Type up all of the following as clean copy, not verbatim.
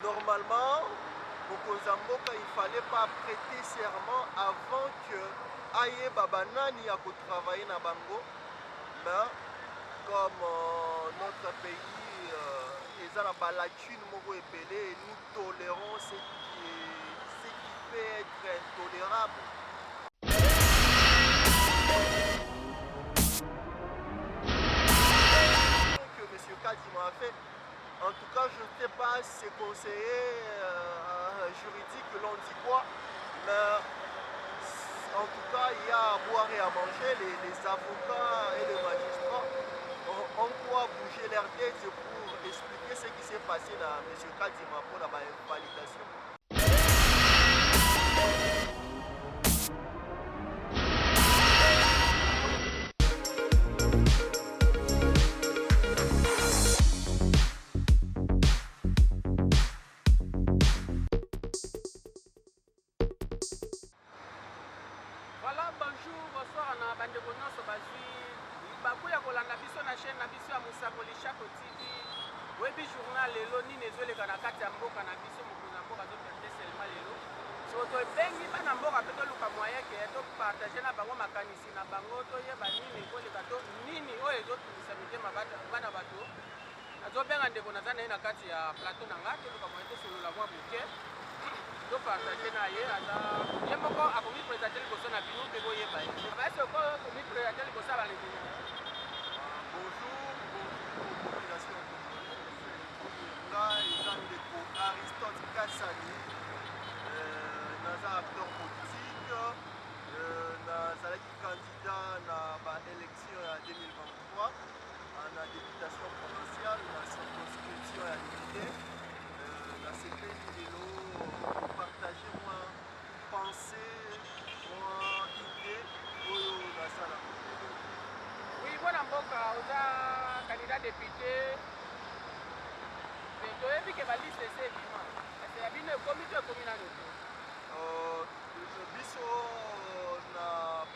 normalement, mokonzi ya mboka il fallait pas prêter serment avant que ayeba banani ya kotravailler na bango, mais comme notre pays eza na balacune moko epele et nous tolérons ce qui peut être intolérable. Que M. Kadima a fait, en tout cas je ne sais pas ses conseillers juridiques l'ont dit quoi, mais en tout cas il y a à boire et à manger. Les avocats et les magistrats ont quoi bouger leur tête pour expliquer ce qui s'est passé dans M. Kadima pour la validation. Voilà, bonjour, bonsoir na bandeko nyonso bazwi bakuya kolanda biso na chaîne na biso ya Musakoli Shako TV webi journal lelo nini ezoleka na kati ya mboka na biso mokonzi ya mboka azoperde seulement lelo so tobengi bana mboka mpe toluka moyen ke topartage na bango makanisi na bango toyeba nini ekoleka to nini oyo ezotungisa mitema bana bato azobenga ndeko naza na ye na kati ya plateau na nga toluka moyen tosolola mwa moke topartage na ye aza ye moko akomi présente liboso na bino mpe boyeba ye basi oko komi présente liboso ya baleki. Bonjour, population congolaise. Eza ndeko Aristote Kassani, naza acteur politique, nazalaki candidat na baélection ya 2023 na députation provinciale na circonscription ya Limité. Nasepeli lelo partager moi pensée, moi idée oyo nasala. Oui, bona mboka oza candidat député mais toyebi ke baliste ese ebima ese ya bino ekomi to ekomi nano te biso na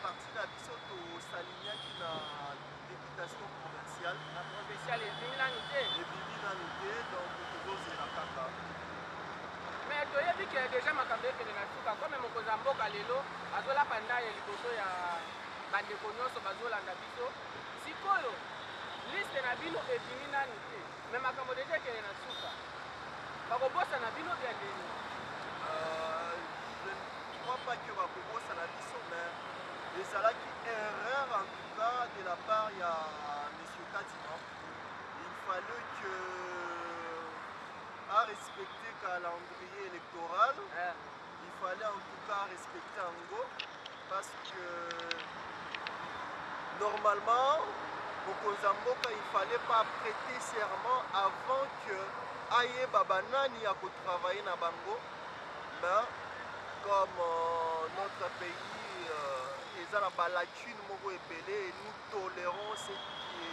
parti na biso tosaliniaki na députation provinciale ebimi nanu te donc tozozela kaka. mais toyebi ke déjà makambo ekende na suka comme mokonzi ya mboka lelo azolapa ndaye liboso ya bandeko nyonso bazolanda biso sikoyo liste na bino ebimi nanu te me makambo deja ekende na suka bakobosana bino bia ndeni. Je ne crois pas que bakobosana biso, mais ezalaki erreur en tout cas de la part ya M. Kadima. Il fallait que à respecter le calendrier électoral, il fallait en tout cas respecter Ango parce que normalement mokonzi ya mboka il fallait pas prêter serment avant que ayeba banani ya kotravailler na bango, mais comme notre pays eza na balacune moko epele et nous tolérons ce qui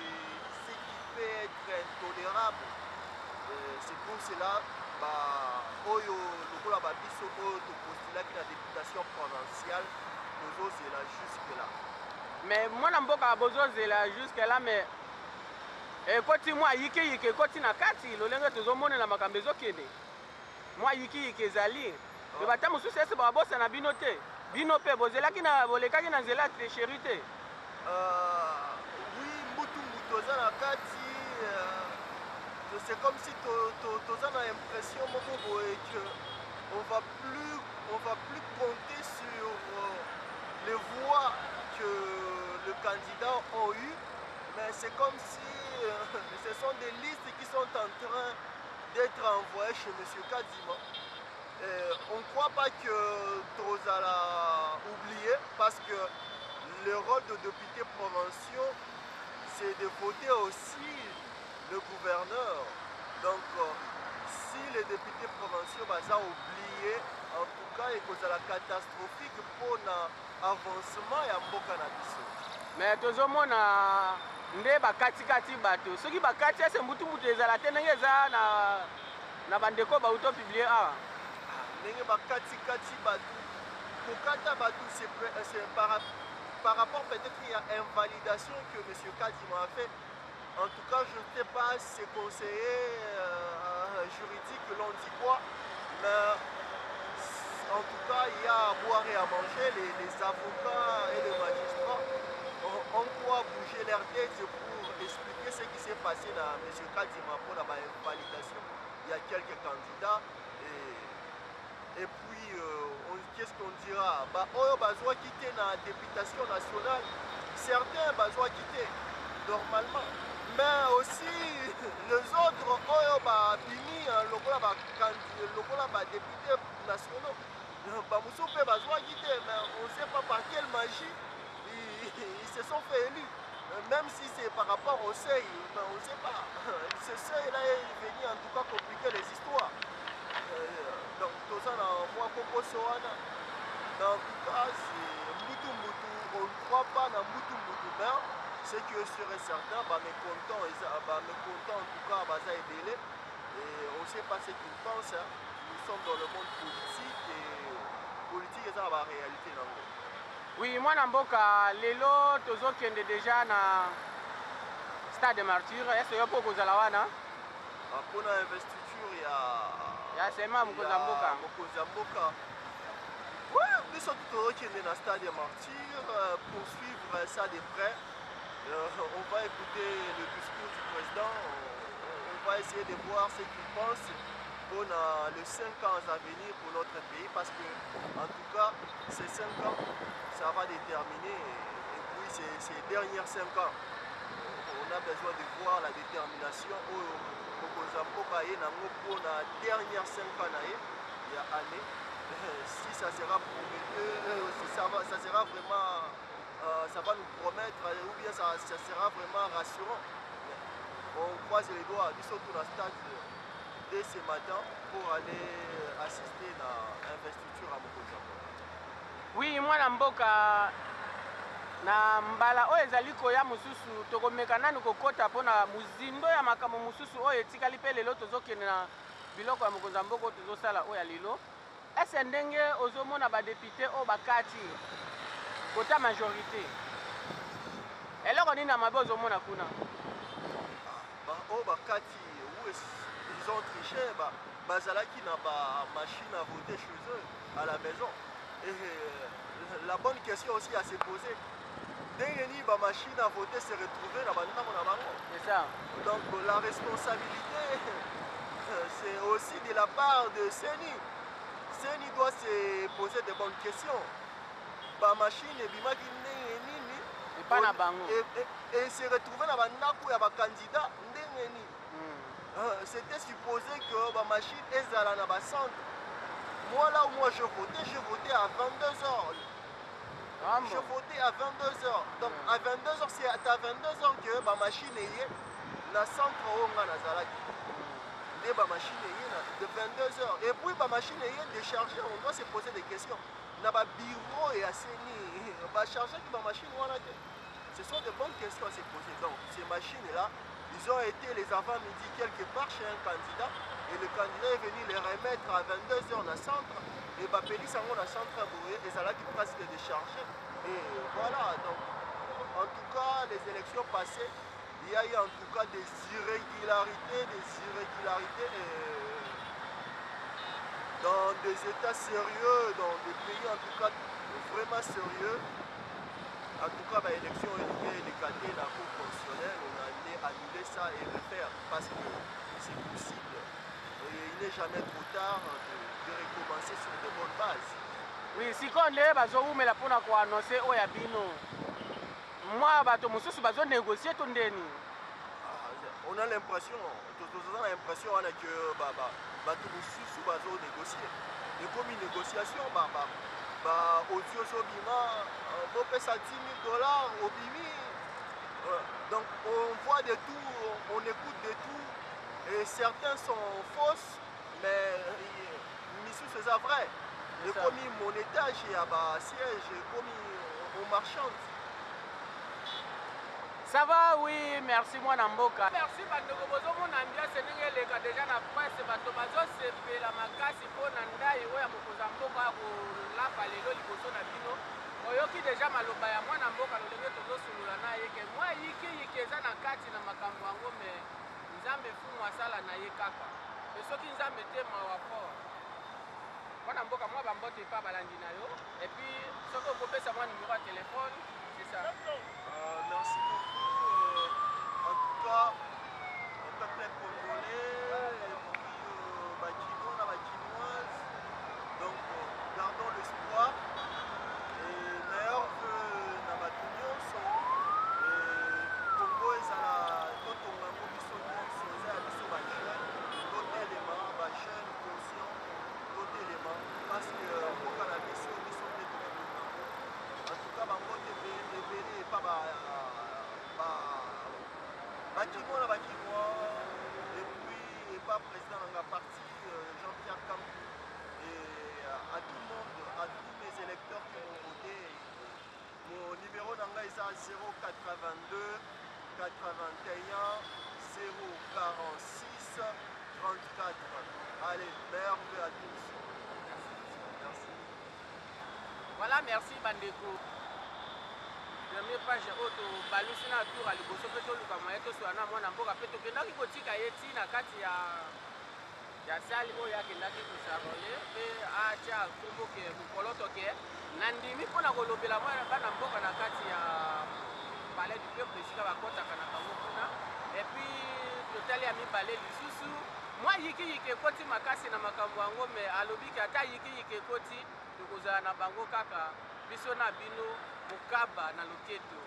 peut être intolérable. C'est pour cela oyo lokola babiso oyo topostulaki na députation provinciale tozozela jusque là. mais mwana mboka bozozela jusque là mais ekoti mwa yikiyiki ekoti na kati lolenge tozomonela makambo ezokende mwa yikiyiki ezali me bata mosusu ese babosana bino te bino mpe bolekaki na nzela ya tricherie te. Oui, mbutu oza na kati c'est comme si toza na impression moko boye que on va plus compter sur les voix que le candidat a eu, mais c'est comme si ce sont des listes qui sont en train d'être envoyées chez M. Kadima. On ne croit pas que Trozala oublié parce que le rôle de député provinciaux, c'est de voter aussi le gouverneur. Donc, si les députés provinciaux ont oublié, en tout cas, il y a la catastrophique pour l'avancement et mboka na biso. Mais tozomona nde bakatikati bato soki bakati ese mbutu ezala te ndenge eza na bandeko bauto publier awa ndenge bakatikati bato kokata bato c'est par rapport peut-être à invalidation que M. Kadima a fait. En tout cas, je ne sais pas ses conseillers juridique, l'on dit quoi, mais en tout cas, il y a à boire et à manger. Les avocats et les magistrats ont quoi bouger leur tête pour expliquer ce qui s'est passé dans M. Kadima pour la validation. Il y a quelques candidats. Et puis, qu'est-ce qu'on dira? Oyo bazwa quitter dans la députation nationale. Certains bazwa quitter normalement. Mais aussi, les autres, oyo bini, lokola députés nationaux. Bamusu pe bazwa quitter, mais on ne sait pas par quelle magie ils se sont fait élus. Même si c'est par rapport au seuil, ben on ne sait pas. Ce seuil-là est venu en tout cas compliquer les histoires. Donc, tout ça, moi, Coco Soana. En tout cas, c'est Moutou Moutou. On ne croit pas dans Moutou Moutou, mais c'est que sûr et certain, mes contents, en tout cas, Baza et Délé. Et on ne sait pas ce qu'ils pensent. Hein. Nous sommes dans le monde politique et politique est la réalité. Oui, moi, Namboka, Lelo, Tozo qui est déjà dans le stade de martyr, est-ce que vous avez Kozalawana? Pour l'investiture, il y a seulement Mokozamboka. Oui, nous sommes tous qui est dans le stade de martyr pour suivre ça de près. On va écouter le discours du président. On va essayer de voir ce qu'il pense pour les 5 ans à venir pour notre pays parce que, en tout cas, ces 5 ans, ça va déterminer, et puis ces dernières 5 ans, on a besoin de voir la détermination au Mokozamboka et pour la dernière 5 ans, il y a année, si ça sera prometteur, ça sera vraiment, ça va nous promettre, ou bien ça sera vraiment rassurant. On croise les doigts, nous sommes dans le stade dès ce matin pour aller assister à l'investiture à Mokozamboka. Oui, moi Namboka na mbala oyo ezali koya mosusu tokomeka nanu kokota mpona mozindo ya makambo mosusu oyo etikali mpe lelo tozokende na biloko ya Mokozamboka oyo tozosala oyo ya lelo. Ese ndenge ozomona badepute oyo bakati kota majorité eloko nini na mabe ozomona kuna? Oyo bakati ils ont triché, bazalaki na machine à voter chez eux à la maison. Et la bonne question aussi à se poser, dès que machine à voter s'est retrouvée dans c'est ça. Donc la responsabilité, c'est aussi de la part de Seni. Seni doit se poser de bonnes questions. La machine et se retrouver dans le candidat. C'était supposé que la machine est à la centre. Moi là où moi je votais à 22h. Je votais à 22h. Donc à 22h, c'est à 22h que ma machine est dans le centre où on a la machine est de 22h. Et puis ma machine est déchargée, on doit se poser des questions. Dans le bureau et à Séni, charger ma machine. Ce sont de bonnes questions à se poser. Donc ces machines-là, ils ont été les avant-midi quelque part chez un candidat et le candidat est venu les remettre à 22h dans le centre et Bapeli Sango dans le centre et ça là qui presque déchargé. Et voilà, donc en tout cas les élections passées, il y a eu en tout cas des irrégularités dans des états sérieux, dans des pays en tout cas vraiment sérieux. En tout cas, l'élection est décalée, la Cour constitutionnelle, on allait annuler ça et refaire parce que c'est possible. Et il n'est jamais trop tard de recommencer sur de bonnes bases. Oui, si on est bazoumela pona ko annoncer oya bino. Moi bato mosusu bazo négocier tondeni. On a l'impression, que bato mosusu bazo négocier. Et comme une négociation, audio Zobima, on peut ça $10 000 au Bimi. Donc on voit de tout, on écoute de tout. Et certains sont fausses, mais Missou c'est ça vrai. Et comme mon étage et à siège, comme on marchande. Ça va, oui, merci moi Namboka. Merci bandeko bozomona ambiance ndenge eleka déjà na presse bato bazosepela makasi mpona ndai oyo ya Mokozamboka kolapa lelo liboso na bino. Oyoki déjà maloba ya mwana mboka lolenge tozosolola na ye ke mwa yiki eza na kati na makambo yango me Nzambe fumu asala na ye kaka. mais soki nzambe te mawa fort mwana mboka mwa bambote epa balandi na yo et puis soki okopesa mwa numéro ya téléphone c'est ça. Merci beaucoup. En tout cas, au peuple congolais et puis Bakinois, Bakinoises. Donc, gardons l'espoir et meilleur que Nabatunion sont. Et Congo est à la Totonga Mobiso Nyonso, c'est à Biso Bachen, d'autres éléments, Bachen, conscient, d'autres éléments. Parce que pour la Biso, Biso en tout cas, bango ebele epa bakinois na bakinois et puis epa président nanga parti Jean-Pierre Kampu et à tout le monde, à tous mes électeurs qui m'ont voté. Mon numéro nanga est à 082 81 046 34. Allez, meilleur vœu à tous. Merci. Voilà, merci bandeko. Premier page oyo tobalusi na tour ya liboso mpe toluka moye toswala na mwana mboka mpe tokendaki kotika ye ntina kati ya sali oyo akendaki kosarole mpe atya kombo ke mokoloto ke nandimi mpona kolobela bana mboka na kati ya palais du peuple esika bakɔtaka na bango kuna epuis totali ya mibale lisusu mwa yikiyiki ekoti makasi na makambo yango me alobiki ata yikiyiki ekoti tokozala na bango kaka biso na bino mokaba na loketo.